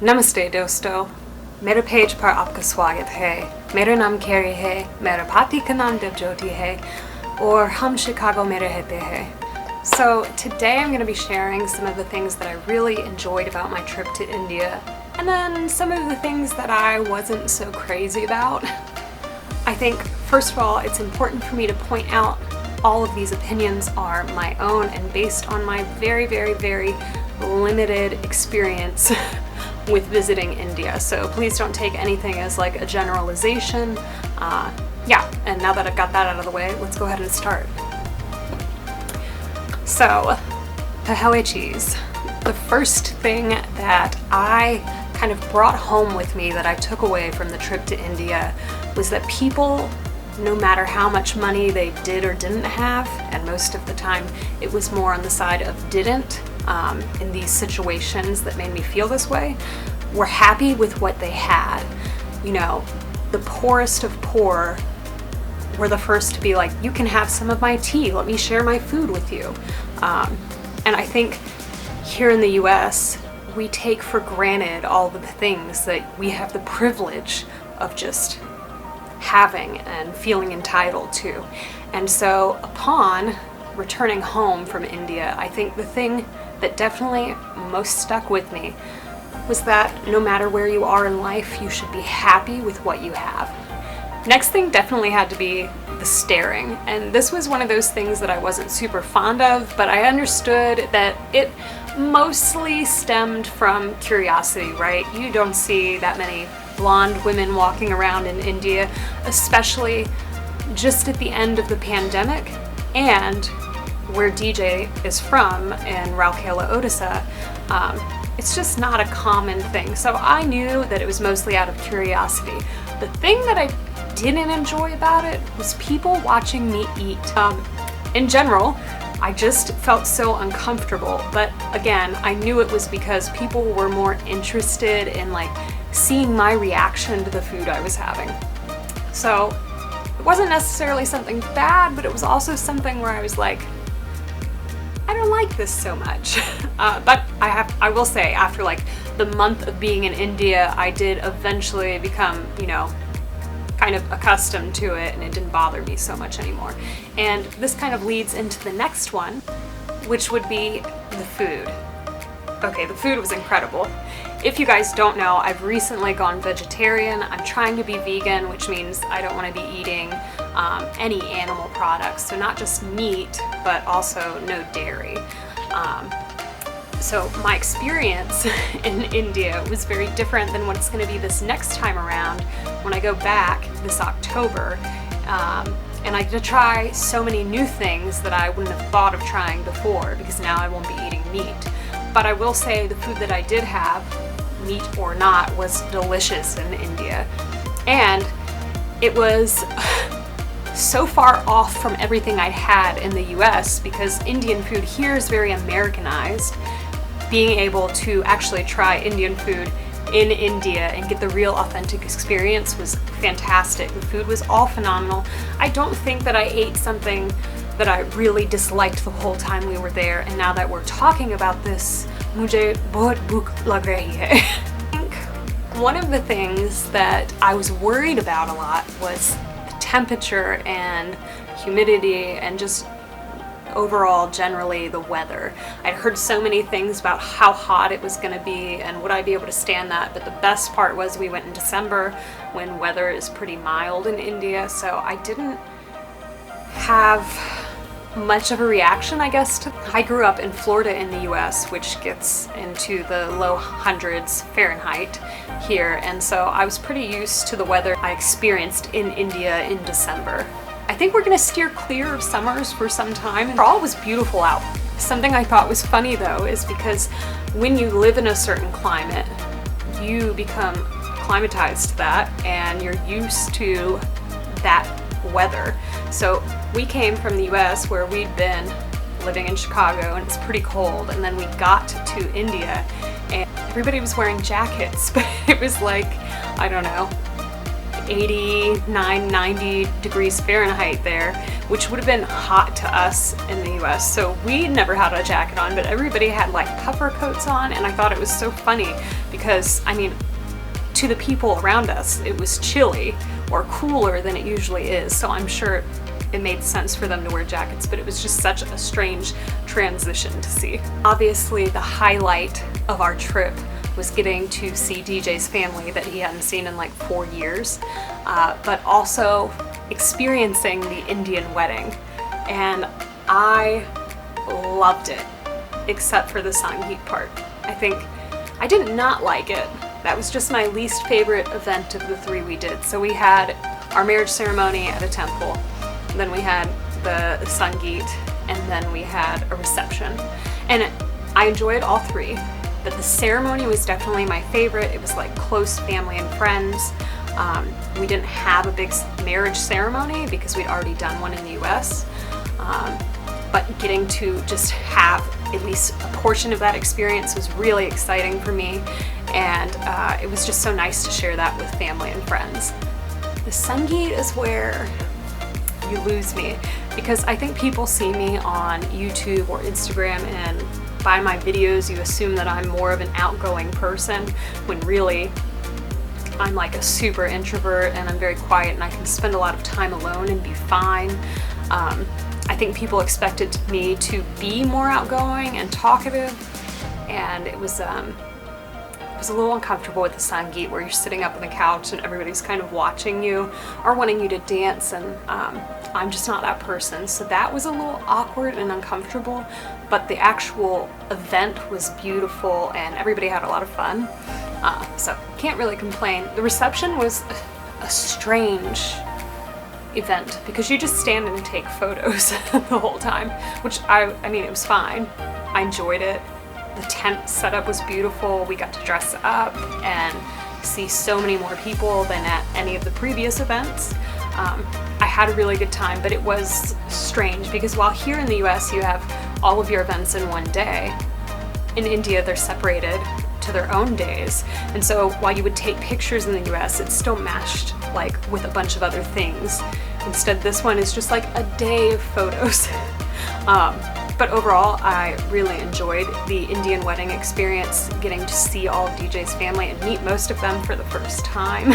नमस्ते दोस्तों, मेरे पेज पर आपका स्वागत है। मेरा नाम कैरी है, मेरा पति का नाम देवज्योति है और हम शिकागो में रहते हैं. So today I'm going to be sharing some of the things that I really enjoyed about my trip to India and then some of the things that I wasn't so crazy about. I think first of all it's important for me to point out all of these opinions are my own and based on my very limited experience with visiting India. So please don't take anything as like a generalization. And now that I've got that out of the way, let's go ahead and start. So, Pajama Cheese. The first thing that I kind of brought home with me that I took away from the trip to India was that people, no matter how much money they did or didn't have, and most of the time it was more on the side of didn't, in these situations that made me feel this way, were happy with what they had. You know, the poorest of poor were the first to be like, you can have some of my tea, let me share my food with you. And I think here in the US, we take for granted all of the things that we have the privilege of just having and feeling entitled to. And so upon returning home from India, I think the thing that definitely most stuck with me was that no matter where you are in life, you should be happy with what you have. Next thing definitely had to be the staring, and this was one of those things that I wasn't super fond of, but I understood that it mostly stemmed from curiosity, right? You don't see that many blonde women walking around in India, especially just at the end of the pandemic, and where DJ is from in Rourkela, Odisha, it's just not a common thing. So I knew that it was mostly out of curiosity. The thing that I didn't enjoy about it was people watching me eat. In general, I just felt so uncomfortable, but again, I knew it was because people were more interested in like seeing my reaction to the food I was having. So it wasn't necessarily something bad, but it was also something where I was like, I don't like this so much. But I will say, after like the month of being in India, I did eventually become, kind of accustomed to it, and it didn't bother me so much anymore. And this kind of leads into the next one, which would be the food. Okay, the food was incredible. If you guys don't know, I've recently gone vegetarian. I'm trying to be vegan, which means I don't want to be eating any animal products. So not just meat, but also no dairy. So my experience in India was very different than what it's going to be this next time around when I go back this October. And I get to try so many new things that I wouldn't have thought of trying before, because now I won't be eating meat. But I will say the food that I did have, meat or not, was delicious in India. And it was so far off from everything I'd had in the US, because Indian food here is very Americanized. Being able to actually try Indian food in India and get the real authentic experience was fantastic. The food was all phenomenal. I don't think that I ate something that I really disliked the whole time we were there, and now that we're talking about this, mujhe bahut bhook lag rahi hai. I think one of the things that I was worried about a lot was the temperature and humidity and just overall generally the weather. I'd heard so many things about how hot it was going to be and would I be able to stand that, but the best part was we went in December when weather is pretty mild in India, so I didn't have much of a reaction, I guess. I grew up in Florida in the US, which gets into the low hundreds Fahrenheit here, and so I was pretty used to the weather I experienced in India in December. I think we're gonna steer clear of summers for some time. Fall was beautiful out. Something I thought was funny though is because when you live in a certain climate, you become acclimatized to that and you're used to that weather. So we came from the US where we'd been living in Chicago and it's pretty cold, and then we got to India and everybody was wearing jackets, but it was like, I don't know, 89, 90 degrees Fahrenheit there, which would have been hot to us in the US. So we never had a jacket on, but everybody had like puffer coats on, and I thought it was so funny because, I mean, to the people around us, it was chilly or cooler than it usually is. So I'm sure it made sense for them to wear jackets, but it was just such a strange transition to see. Obviously, the highlight of our trip was getting to see DJ's family that he hadn't seen in like 4 years, but also experiencing the Indian wedding. And I loved it, except for the Sangeet part. I did not like it. That was just my least favorite event of the 3 we did. So we had our marriage ceremony at a temple, then we had the Sangeet, and then we had a reception. And I enjoyed all 3, but the ceremony was definitely my favorite. It was like close family and friends. We didn't have a big marriage ceremony because we'd already done one in the US. But getting to just have at least a portion of that experience was really exciting for me. And it was just so nice to share that with family and friends. The Sangeet is where you lose me, because I think people see me on YouTube or Instagram, and by my videos you assume that I'm more of an outgoing person, when really I'm like a super introvert and I'm very quiet and I can spend a lot of time alone and be fine. I think people expected me to be more outgoing and talkative, and it was a little uncomfortable with the Sangeet, where you're sitting up on the couch and everybody's kind of watching you or wanting you to dance, and I'm just not that person. So that was a little awkward and uncomfortable, but the actual event was beautiful and everybody had a lot of fun. So can't really complain. The reception was a strange event because you just stand and take photos the whole time, which I mean, it was fine. I enjoyed it. The tent setup was beautiful. We got to dress up and see so many more people than at any of the previous events. I had a really good time, but it was strange because while here in the US you have all of your events in one day, in India they're separated to their own days. And so while you would take pictures in the US, it's still mashed like with a bunch of other things. Instead, this one is just like a day of photos. But overall, I really enjoyed the Indian wedding experience, getting to see all of DJ's family and meet most of them for the first time.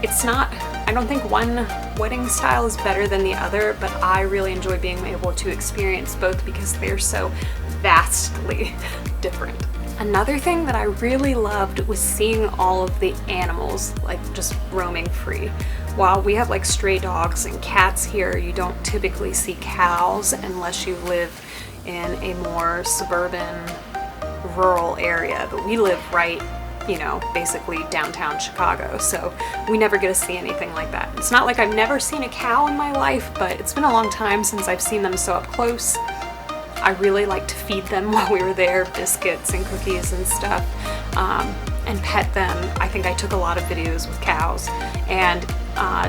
It's not, I don't think one wedding style is better than the other, but I really enjoy being able to experience both because they're so vastly different. Another thing that I really loved was seeing all of the animals like just roaming free. While we have like stray dogs and cats here, you don't typically see cows unless you live in a more suburban, rural area. But we live right, you know, basically downtown Chicago, so we never get to see anything like that. It's not like I've never seen a cow in my life, but it's been a long time since I've seen them so up close. I really like to feed them while we were there, biscuits and cookies and stuff, and pet them. I think I took a lot of videos with cows, and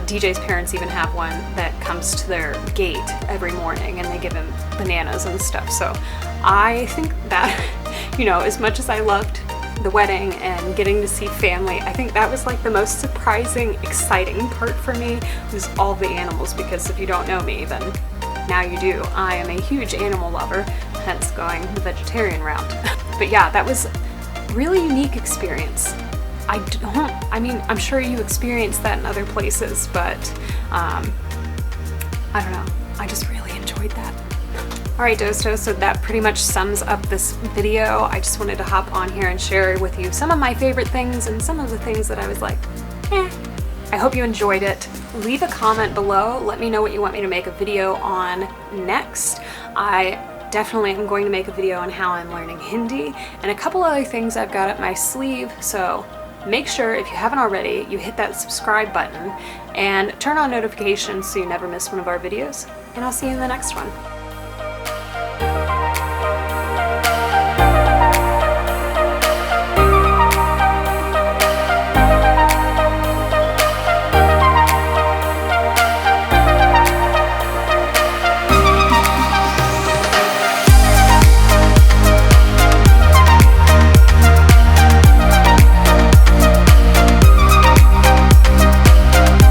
DJ's parents even have one that comes to their gate every morning and they give him bananas and stuff. So I think that, you know, as much as I loved the wedding and getting to see family, I think that was like the most surprising, exciting part for me was all the animals, because if you don't know me, then now you do. I am a huge animal lover, hence going the vegetarian route. But yeah, that was a really unique experience. I mean, I'm sure you experienced that in other places, but I don't know. I just really enjoyed that. Alright, Dosto, so that pretty much sums up this video. I just wanted to hop on here and share with you some of my favorite things and some of the things that I was like, eh. I hope you enjoyed it. Leave a comment below. Let me know what you want me to make a video on next. I definitely am going to make a video on how I'm learning Hindi and a couple other things I've got up my sleeve, so make sure, if you haven't already, you hit that subscribe button and turn on notifications so you never miss one of our videos. And I'll see you in the next one.